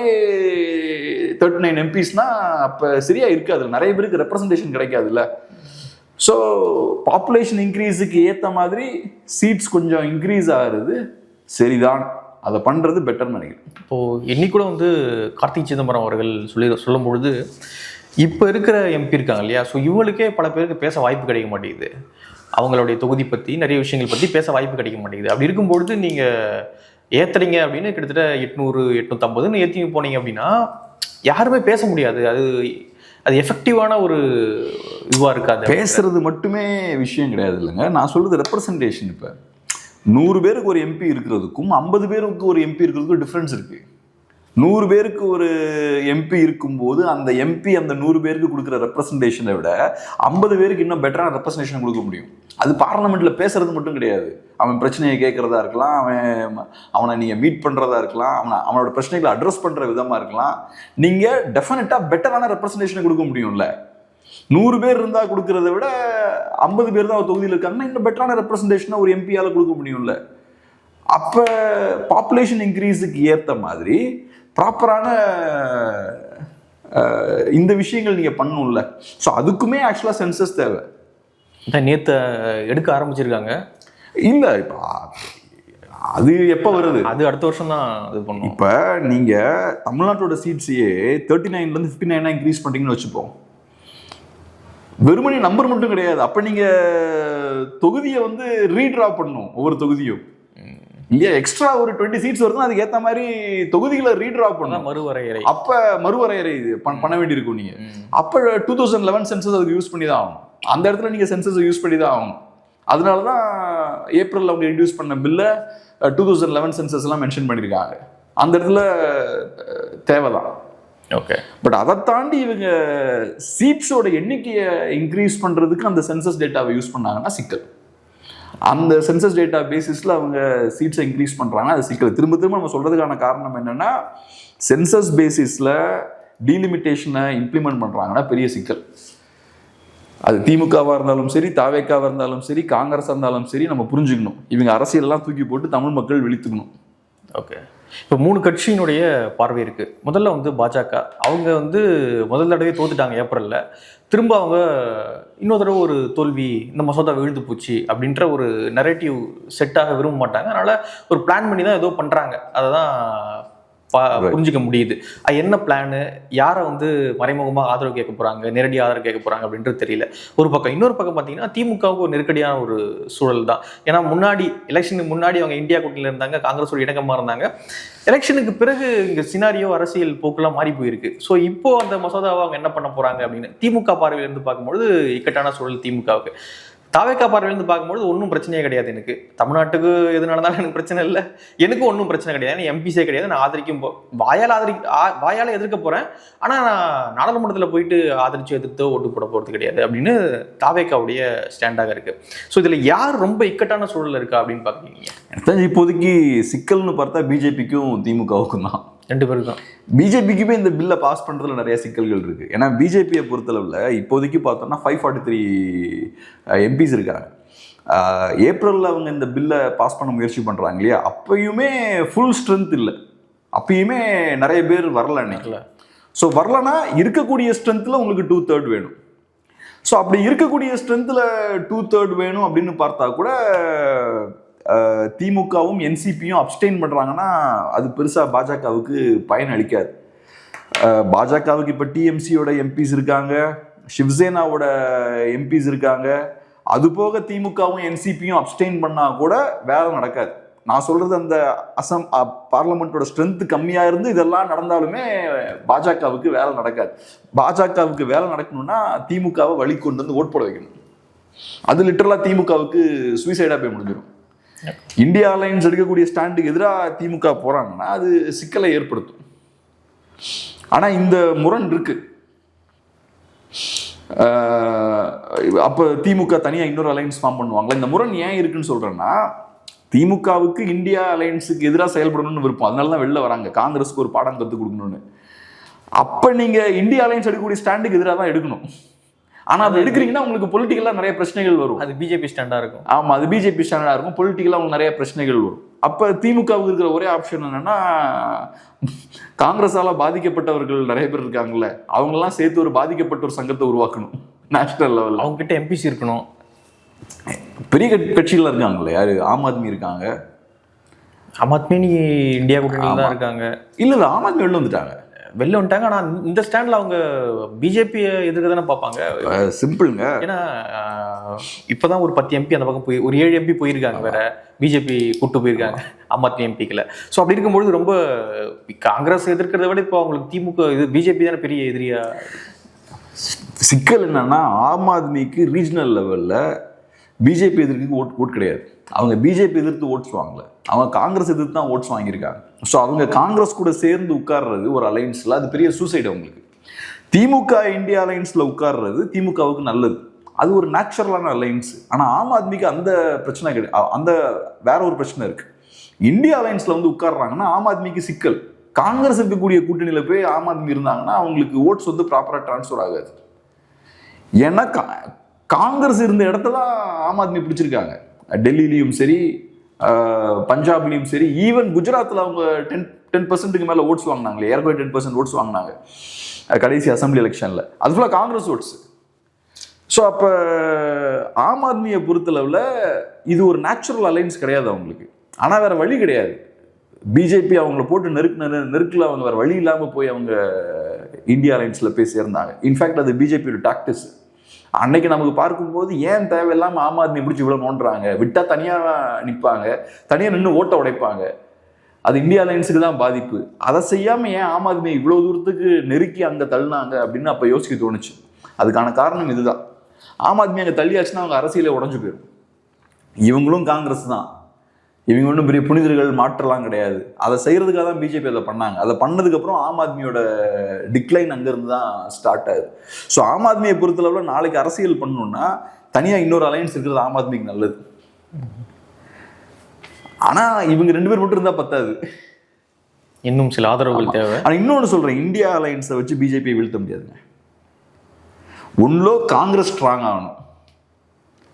39 எம்பிஸ்னா அப்போ சரியா இருக்காது. நிறைய பேருக்கு ரெப்ரசன்டேஷன் கிடைக்காதுல்ல. ஸோ பாப்புலேஷன் இன்க்ரீஸுக்கு ஏற்ற மாதிரி சீட்ஸ் கொஞ்சம் இன்க்ரீஸ் ஆகுறது சரிதான். அதை பண்ணுறது பெட்டர்னு நினைக்கிறேன். இப்போது இன்னைக்கு கூட வந்து கார்த்திக் சிதம்பரம் அவர்கள் சொல்லும் பொழுது இப்போ இருக்கிற எம்பி இருக்காங்க இல்லையா, ஸோ இவங்களுக்கே பல பேருக்கு பேச வாய்ப்பு கிடைக்க மாட்டேங்குது. அவங்களுடைய தொகுதி பற்றி நிறைய விஷயங்கள் பற்றி பேச வாய்ப்பு கிடைக்க மாட்டேங்குது. அப்படி இருக்கும்பொழுது நீங்கள் ஏற்றுறீங்க அப்படின்னு கிட்டத்தட்ட 800 850 ஏற்றி போனீங்க அப்படின்னா யாருமே பேச முடியாது. அது எஃபெக்டிவான ஒரு இதுவாக இருக்காது. பேசுறது மட்டுமே விஷயம் கிடையாது இல்லைங்க. நான் சொல்றது ரெப்ரசன்டேஷன். இப்போ 100 பேருக்கு ஒரு எம்பி இருக்கிறதுக்கும் 50 பேருக்கு ஒரு எம்பி இருக்கிறதுக்கும் டிஃப்ரென்ஸ் இருக்கு. 100 பேருக்கு ஒரு எம்பி இருக்கும்போது அந்த எம்பி அந்த 100 பேருக்கு கொடுக்குற ரெப்ரசன்டேஷனை விட 50 பேருக்கு இன்னும் பெட்டரான ரெப்ரசன்டேஷன் கொடுக்க முடியும். அது பார்லமெண்ட்ல பேசுறது மட்டும் கிடையாது. அவன் பிரச்சனையை கேட்கறதா இருக்கலாம், அவனை நீங்க மீட் பண்றதா இருக்கலாம், அவனோட பிரச்சனைகளை அட்ரஸ் பண்ற விதமா இருக்கலாம். நீங்க டெஃபினட்டா பெட்டரான ரெப்ரசன்டேஷனை கொடுக்க முடியும்ல. 100 பேர் இருந்தா கொடுக்கறத விட 50 பேர் தான் ஒரு தொகுதியில் இருக்காங்கன்னா இன்னும் பெட்டரான ரெப்ரசன்டேஷனை ஒரு எம்பியால கொடுக்க முடியும்ல. அப்ப பாப்புலேஷன் இன்க்ரீஸுக்கு ஏற்ற மாதிரி ப்ராப்பரான இந்த விஷயங்கள் நீங்க பண்ணணும்ல. ஸோ அதுக்குமே ஆக்சுவலா சென்சஸ் தேவை. நேற்று எடுக்க ஆரம்பிச்சிருக்காங்க. இல்ல இப்போ அது எப்போ வருது? அது அடுத்த வருஷம் தான் இது பண்ணும். இப்போ நீங்க தமிழ்நாட்டோட சீட்ஸையே 39லேருந்து 59 இன்க்ரீஸ் பண்ணீங்கன்னு வச்சுப்போம். வெறுமனே நம்பர் மட்டும் கிடையாது, அப்ப நீங்க தொகுதியை வந்து ரீட்ரா பண்ணணும் ஒவ்வொரு தொகுதியும் இல்லையா. எக்ஸ்ட்ரா ஒரு 20 சீட்ஸ் வருதுன்னா அதுக்கு ஏற்ற மாதிரி தொகுதிகளை ரீட்ரா பண்ணணும். மறுவரையறை அப்ப மறுவரையறை பண்ண வேண்டியிருக்கும் நீங்க. அப்ப 2011 சென்சஸ் அதுக்கு யூஸ் பண்ணி தான் ஆகணும். அந்த இடத்துல நீங்க சென்சஸ் யூஸ் பண்ணி தான் ஆகணும். அதனாலதான் ஏப்ரல் அவங்க இன்ட்ரடியூஸ் பண்ண பில்ல 2011 சென்சஸ் எல்லாம் மென்ஷன் பண்ணியிருக்காங்க. அந்த இடத்துல தேவைதான். ஓகே. பட் அதை தாண்டி இவங்க சீட்ஸோட எண்ணிக்கையை இன்க்ரீஸ் பண்றதுக்கு அந்த சென்சஸ் டேட்டாவை யூஸ் பண்ணாங்கன்னா சிக்கல். அந்த சென்சஸ் டேட்டா பேசிஸ்ல அவங்க சீட்ஸை இன்க்ரீஸ் பண்றாங்க, அது சிக்கல். திரும்ப திரும்ப நம்ம சொல்றதுக்கான காரணம் என்னன்னா, சென்சஸ் பேசிஸ்ல டீலிமிட்டேஷனை இம்ப்ளிமெண்ட் பண்றாங்கன்னா பெரிய சிக்கல். அது திமுகவா இருந்தாலும் சரி, தாவேக்காவா இருந்தாலும் சரி, காங்கிரஸா இருந்தாலும் சரி, நம்ம புரிஞ்சுக்கணும். இவங்க அரசியலெல்லாம் தூக்கி போட்டு தமிழ் மக்கள் விழித்துக்கணும். ஓகே. இப்போ 3 கட்சியினுடைய பார்வை இருக்கு. முதல்ல வந்து பாஜக, அவங்க வந்து முதல் தடவை தோத்துட்டாங்க ஏப்ரல்ல. திரும்ப அவங்க இன்னொரு தடவை ஒரு தோல்வி, இந்த மசோதா விழுந்து போச்சு அப்படின்ற ஒரு நரேட்டிவ் செட்டாக விரும்ப மாட்டாங்க. அதனால ஒரு பிளான் பண்ணி தான் ஏதோ பண்றாங்க. அதை தான் புரிஞ்சுக்க முடியுது. என்ன பிளானு, யாரை வந்து மறைமுகமாக ஆதரவு கேட்க போறாங்க, நேரடி ஆதரவு கேட்க போறாங்க அப்படின்றது தெரியல. ஒரு பக்கம். இன்னொரு பக்கம் பார்த்தீங்கன்னா திமுகவுக்கு ஒரு நெருக்கடியான ஒரு சூழல் தான். ஏன்னா முன்னாடி எலெக்ஷனுக்கு முன்னாடி அவங்க இந்தியா கூட்டணியில் இருந்தாங்க, காங்கிரஸோட இணக்கமாக இருந்தாங்க. எலெக்ஷனுக்கு பிறகு இங்கே சினாரியோ அரசியல் போக்கெல்லாம் மாறி போயிருக்கு. ஸோ இப்போ அந்த மசோதாவை அவங்க என்ன பண்ண போறாங்க அப்படின்னு திமுக பார்வையிலிருந்து பார்க்கும்போது இக்கட்டான சூழல் திமுகவுக்கு. தாவேக்கா பார்வையிலிருந்து பார்க்கும்போது ஒன்றும் பிரச்சனையே கிடையாது. எனக்கு தமிழ்நாட்டுக்கு எது நடந்தாலும் எனக்கு பிரச்சனை இல்லை, எனக்கும் ஒன்றும் பிரச்சனை கிடையாது, எம்பிஸே கிடையாது, நான் ஆதரிக்கும் வாயால் எதிர்க்க போறேன், ஆனால் நான் நாடாளுமன்றத்தில் போயிட்டு ஆதரிச்சு எதிர்த்தோ ஓட்டு போட போகிறது கிடையாது அப்படின்னு தாவேக்காவுடைய ஸ்டாண்டாக இருக்கு. ஸோ இதில் யார் ரொம்ப இக்கட்டான சூழல் இருக்கா அப்படின்னு பார்க்குறீங்க? இப்போதைக்கு சிக்கல்னு பார்த்தா பிஜேபிக்கும் திமுகவுக்கும் தான், 2 பேருக்கு தான். பிஜேபிக்குமே இந்த பில்லை பாஸ் பண்றதுல நிறைய சிக்கல்கள் இருக்கு. ஏன்னா பிஜேபியை பொறுத்தளவுல இப்போதைக்கு பார்த்தோம்னா 543 எம்பிஸ் இருக்காங்க. ஏப்ரல்ல அவங்க இந்த பில்லை பாஸ் பண்ண முயற்சி பண்றாங்க இல்லையா, அப்பயுமே ஃபுல் ஸ்ட்ரென்த் இல்லை, அப்பயுமே நிறைய பேர் வரல நினைக்கல. ஸோ வரலன்னா இருக்கக்கூடிய ஸ்ட்ரென்த்ல உங்களுக்கு 2/3 வேணும். ஸோ அப்படி இருக்கக்கூடிய ஸ்ட்ரென்த்ல 2/3 வேணும் அப்படின்னு பார்த்தா கூட திமுகவும் என்சிபியும் அப்ஸ்டெயின் பண்றாங்கன்னா அது பெருசா பாஜகவுக்கு பயன் அளிக்காது. பாஜகவுக்கு இப்ப டிஎம்சியோட எம்பிஸ் இருக்காங்க, சிவசேனாவோட எம்பிஸ் இருக்காங்க. அது போக திமுகவும் என்சிபியும் அப்ஸ்டெயின் பண்ணா கூட வேலை நடக்காது. நான் சொல்றது அந்த பார்லிமெண்டோட ஸ்ட்ரென்த் கம்மியா இருந்து இதெல்லாம் நடந்தாலுமே பாஜகவுக்கு வேலை நடக்காது. பாஜகவுக்கு வேலை நடக்கணும்னா திமுகவை வழி கொண்டு வந்து ஓட் போட வைக்கணும். அது லிட்டரலா திமுகவுக்கு சூசைடா போய் முடிஞ்சிடும். இந்தியா அலையன்ஸ் எடுக்கக்கூடிய ஸ்டாண்டுக்கு எதிராக திமுக போறாங்கன்னா அது சிக்கலை ஏற்படுத்தும். ஆனா இந்த முரண் இருக்கு. அப்ப திமுக தனியா இன்னொரு அலையன்ஸ் ஃபார்ம் பண்ணுவாங்களா? இந்த முரண் ஏன் இருக்குன்னு சொல்றேன்னா, திமுகவுக்கு இந்தியா அலையன்ஸுக்கு எதிராக செயல்படணும்னு விருப்பம், அதனாலதான் வெளில வராங்க, காங்கிரஸுக்கு ஒரு பாடம் கற்றுக் கொடுக்கணும்னு. அப்ப நீங்க இந்தியா அலையன்ஸ் எடுக்கக்கூடிய ஸ்டாண்டுக்கு எதிராக தான் எடுக்கணும். ஆனா அது எடுக்கிறீங்கன்னா உங்களுக்கு பொலிட்டிக்கலா நிறைய பிரச்சனைகள் வரும். அது பிஜேபி ஸ்டாண்டா இருக்கும். ஆமா, அது பிஜேபி ஸ்டாண்டா இருக்கும். பொலிட்டிக்கலா உங்களுக்கு நிறைய பிரச்சனைகள் வரும். அப்ப திமுகவுக்கு இருக்கிற ஒரே ஆப்ஷன் என்னன்னா, காங்கிரஸால பாதிக்கப்பட்டவர்கள் நிறைய பேர் இருக்காங்கல்ல, அவங்க எல்லாம் சேர்த்து ஒரு பாதிக்கப்பட்ட ஒரு சங்கத்தை உருவாக்கணும் நேஷனல் லெவல்ல. அவங்க கிட்ட எம்பிசி இருக்கணும். பெரிய கட்சிகள் இருக்காங்கல்ல, யாரு? ஆம் ஆத்மி இருக்காங்க. ஆம் ஆத்மி இந்தியா கூட்டணியில் தான் இருக்காங்க. இல்ல ஆம் ஆத்மி வெளில வந்துட்டாங்க. ஆனா இந்த ஸ்டாண்ட்ல அவங்க பிஜேபியை எதிர்க்க தானே பார்ப்பாங்க. சிம்பிள்ங்க. ஏன்னா இப்பதான் ஒரு 10 எம்பி அந்த பக்கம் போய் ஒரு 7 எம்பி போயிருக்காங்க, வேற பிஜேபி கூட்டு போயிருக்காங்க ஆம் ஆத்மி எம்பிக்களை. ஸோ அப்படி இருக்கும்பொழுது ரொம்ப காங்கிரஸ் எதிர்க்கிறத விட இப்போ அவங்களுக்கு திமுக இது பிஜேபி தானே பெரிய எதிரியா. சிக்கல் என்னன்னா, ஆம் ஆத்மிக்கு ரீஜனல் லெவல்ல பிஜேபி எதிர்க்கு ஓட் கிடையாது. அவங்க பிஜேபி எதிர்த்து ஓட்ஸ் வாங்கல, அவங்க காங்கிரஸ் எதிர்த்து தான் ஓட்ஸ் வாங்கியிருக்காங்க. ஸோ அவங்க காங்கிரஸ் கூட சேர்ந்து உட்கார்றது ஒரு அலைன்ஸ்ல அது பெரிய சூசைடு அவங்களுக்கு. திமுக இந்தியா அலைன்ஸ்ல உட்கார்றது திமுகவுக்கு நல்லது, அது ஒரு நேச்சுரலான அலைன்ஸ். ஆனால் ஆம் ஆத்மிக்கு அந்த பிரச்சனை கிடையாது, அந்த வேற ஒரு பிரச்சனை இருக்கு. இந்தியா அலைன்ஸ்ல வந்து உட்கார்றாங்கன்னா ஆம் ஆத்மிக்கு சிக்கல். காங்கிரஸ் இருக்கக்கூடிய கூட்டணியில போய் ஆம் ஆத்மி இருந்தாங்கன்னா அவங்களுக்கு ஓட்ஸ் வந்து ப்ராப்பரா டிரான்ஸ்ஃபர் ஆகாது. ஏன்னா காங்கிரஸ் இருந்த இடத்துல ஆம் ஆத்மி பிடிச்சிருக்காங்க. டெல்லியிலையும் சரி, பஞ்சாப்லையும் சரி, ஈவன் குஜராத்தில் அவங்க 10% மேல ஓட்ஸ் வாங்கினாங்களே, ஏற்கனவே 10% ஓட்ஸ் வாங்கினாங்க. கடைசி அசம்பிளி எலெக்ஷன்ல. அது ஃபுல்லாக காங்கிரஸ் ஓட்ஸ். ஸோ அப்போ ஆம் ஆத்மியை பொறுத்தளவில் இது ஒரு நேச்சுரல் அலைன்ஸ் கிடையாது அவங்களுக்கு. ஆனால் வேற வழி கிடையாது. பிஜேபி அவங்கள போட்டு நெருக்கில் அவங்க வேற வழி இல்லாமல் போய் அவங்க இந்தியா அலைன்ஸில் போய் சேர்ந்தாங்க. இன்ஃபேக்ட் அது பிஜேபியோட டாக்டிக்ஸ். அன்னைக்கு நமக்கு பார்க்கும்போது ஏன் தேவையில்லாமல் ஆம் ஆத்மி பிடிச்சி இவ்வளோ நோண்டுறாங்க, விட்டால் தனியாக நிற்பாங்க, தனியாக நின்று ஓட்டை உடைப்பாங்க, அது இந்தியா அலைன்ஸுக்கு தான் பாதிப்பு, அதை செய்யாமல் ஏன் ஆம் ஆத்மியை இவ்வளோ தூரத்துக்கு நெருக்கி அங்கே தள்ளினாங்க அப்படின்னு அப்போ யோசிக்க தோணுச்சு. அதுக்கான காரணம் இதுதான். ஆம் ஆத்மி அங்கே தள்ளியாச்சுன்னா அவங்க அரசியலே உடஞ்சு போயிடும். இவங்களும் காங்கிரஸ் தான், இவங்க ஒன்றும் பெரிய புனிதர்கள் மாற்றலாம் கிடையாது. அதை செய்யறதுக்காக தான் பிஜேபி அதை பண்ணாங்க. அதை பண்ணதுக்கப்புறம் ஆம் ஆத்மியோட டிக்ளைன் அங்கேருந்து தான் ஸ்டார்ட் ஆகுது. ஸோ ஆம் ஆத்மியை பொறுத்தளவில் நாளைக்கு அரசியல் பண்ணணும்னா தனியாக இன்னொரு அலையன்ஸ் இருக்கிறது ஆம் ஆத்மிக்கு நல்லது. ஆனால் இவங்க 2 பேர் மட்டும் இருந்தால் பத்தாது, இன்னும் சில ஆதரவுகள் தேவை. ஆனால் இன்னொன்று சொல்கிறேன், இந்தியா அலையன்ஸை வச்சு பிஜேபியை வீழ்த்த முடியாதுங்க. ஒன்லோ காங்கிரஸ் ஸ்ட்ராங் ஆகணும்,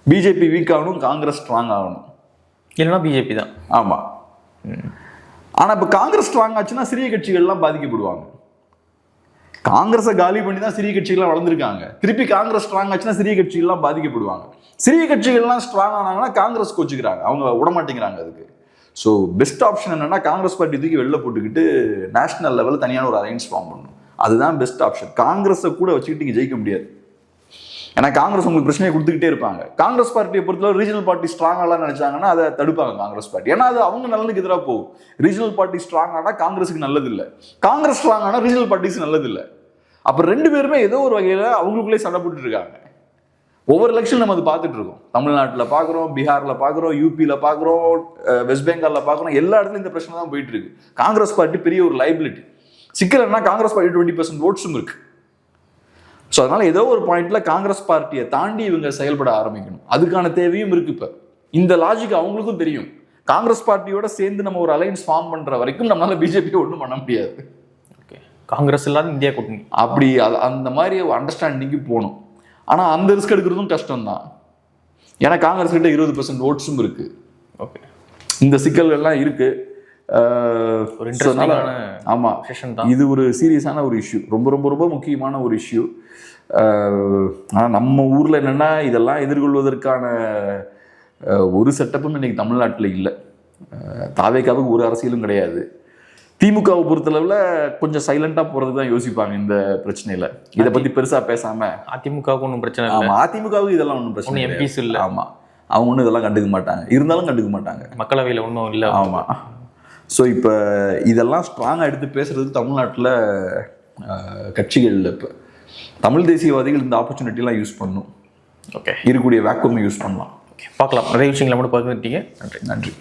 பிஜேபி வீக் ஆகணும், காங்கிரஸ் ஸ்ட்ராங் ஆகணும், இல்லைன்னா பிஜேபி தான். ஆமாம். ஆனால் இப்போ காங்கிரஸ் ஸ்ட்ராங் ஆச்சுன்னா சிறிய கட்சிகள்லாம் பாதிக்கப்படுவாங்க. காங்கிரஸை காலி பண்ணி தான் சிறிய கட்சிகள்லாம் வளர்ந்துருக்காங்க. திருப்பி காங்கிரஸ் ஸ்ட்ராங் ஆச்சுன்னா சிறிய கட்சிகள்லாம் பாதிக்கப்படுவாங்க. சிறிய கட்சிகள்லாம் ஸ்ட்ராங் ஆனாங்கன்னா காங்கிரஸ் கோச்சுக்கிறாங்க, அவங்க விடமாட்டேங்கிறாங்க அதுக்கு. ஸோ பெஸ்ட் ஆப்ஷன் என்னன்னா காங்கிரஸ் பார்ட்டி தூக்கி வெளில போட்டுக்கிட்டு நேஷனல் லெவலில் தனியான ஒரு அலைன்ஸ் ஃபார்ம் பண்ணணும். அதுதான் பெஸ்ட் ஆப்ஷன். காங்கிரஸை கூட வச்சுக்கிட்டு இங்கே ஜெயிக்க முடியாது. ஏன்னா காங்கிரஸ் உங்களுக்கு பிரச்சனையை கொடுத்துக்கிட்டே இருப்பாங்க. காங்கிரஸ் பார்ட்டியை பொறுத்தவரை ரீஜனல் பார்ட்டி ஸ்ட்ராங்காலாம் நினைச்சாங்கன்னா அதை தடுப்பாங்க காங்கிரஸ் பார்ட்டி. ஏன்னா அது அவங்க நல்லதுக்கு எதிராக போகும். ரீஜனல் பார்ட்டி ஸ்ட்ராங் ஆனால் காங்கிரஸுக்கு நல்லது இல்லை, காங்கிரஸ் ஸ்ட்ராங் ஆனால் ரீஜனல் பார்ட்டிஸ் நல்லது இல்லை. அப்போ 2 பேருமே ஏதோ ஒரு வகையில் அவங்களுக்குள்ளே சண்டை போட்டு இருக்காங்க. ஒவ்வொரு எலெக்ஷன் நம்ம அது பார்த்துட்டு இருக்கோம். தமிழ்நாட்டில் பார்க்குறோம், பீகாரில் பார்க்குறோம், யூபியில் பார்க்குறோம், வெஸ்ட் பெங்காலில் பார்க்குறோம். எல்லா இடத்துலையும் இந்த பிரச்சனை தான் போயிட்டு இருக்கு. காங்கிரஸ் பார்ட்டி பெரிய ஒரு லைபிலிட்டி. சிக்கல் என்ன, காங்கிரஸ் பார்ட்டி 20% ஓட்ஸும் இருக்கு. ஸோ அதனால ஏதோ ஒரு பாயிண்ட்ல காங்கிரஸ் பார்ட்டியை தாண்டி இவங்க செயல்பட ஆரம்பிக்கணும். அதுக்கான தேவையும் இருக்கு. இப்போ இந்த லாஜிக் அவங்களுக்கும் தெரியும். காங்கிரஸ் பார்ட்டியோட சேர்ந்து நம்ம ஒரு அலைன்ஸ் ஃபார்ம் பண்ற வரைக்கும் நம்மளால பிஜேபி ஒன்றும் பண்ண முடியாது. ஓகே, காங்கிரஸ் இல்லாத இந்தியா கூட்டணி அப்படி அந்த மாதிரி அண்டர்ஸ்டாண்டிங்கு போகணும். ஆனா அந்த ரிஸ்க் எடுக்கிறதும் கஷ்டம் தான். ஏன்னா காங்கிரஸ் கிட்ட 20% ஓட்ஸும் இருக்கு. ஓகே, இந்த சிக்கல் எல்லாம் இருக்கு. ஆமா, இது ஒரு சீரியஸான ஒரு இஷ்யூ, ரொம்ப ரொம்ப ரொம்ப முக்கியமான ஒரு இஷ்யூ. ஆனால் நம்ம ஊர்ல என்னன்னா இதெல்லாம் எதிர்கொள்வதற்கான ஒரு செட்டப்பும் இன்னைக்கு தமிழ்நாட்டில் இல்லை. தாவேக்காவுக்கு ஒரு அரசியலும் கிடையாது. திமுகவை பொறுத்தளவுல கொஞ்சம் சைலண்டா போறதுக்கு தான் யோசிப்பாங்க இந்த பிரச்சனையில. இதை பத்தி பெருசா பேசாம. அதிமுகவுக்கு ஒன்றும் பிரச்சனை இல்லை, அதிமுகவுக்கு இதெல்லாம் ஒன்றும் பிரச்சனை எம்பிஸ் இல்லை. ஆமா, அவங்க ஒன்றும் இதெல்லாம் கண்டுக்க மாட்டாங்க, இருந்தாலும் கண்டுக்க மாட்டாங்க. மக்களவையில் ஒன்றும் இல்லை. ஆமா. ஸோ இப்போ இதெல்லாம் ஸ்ட்ராங்காக எடுத்து பேசுறதுக்கு தமிழ்நாட்டில் கட்சிகள் இப்போ தமிழ் தேசியவாதிகள் இந்த ஆப்பர்ச்சுனிட்டிலாம் யூஸ் பண்ணணும். ஓகே, இருக்கக்கூடிய வேக்குவமை யூஸ் பண்ணலாம். பார்க்கலாம். நிறைய விஷயங்களை மட்டும் பகிர்ந்துட்டீங்க. நன்றி.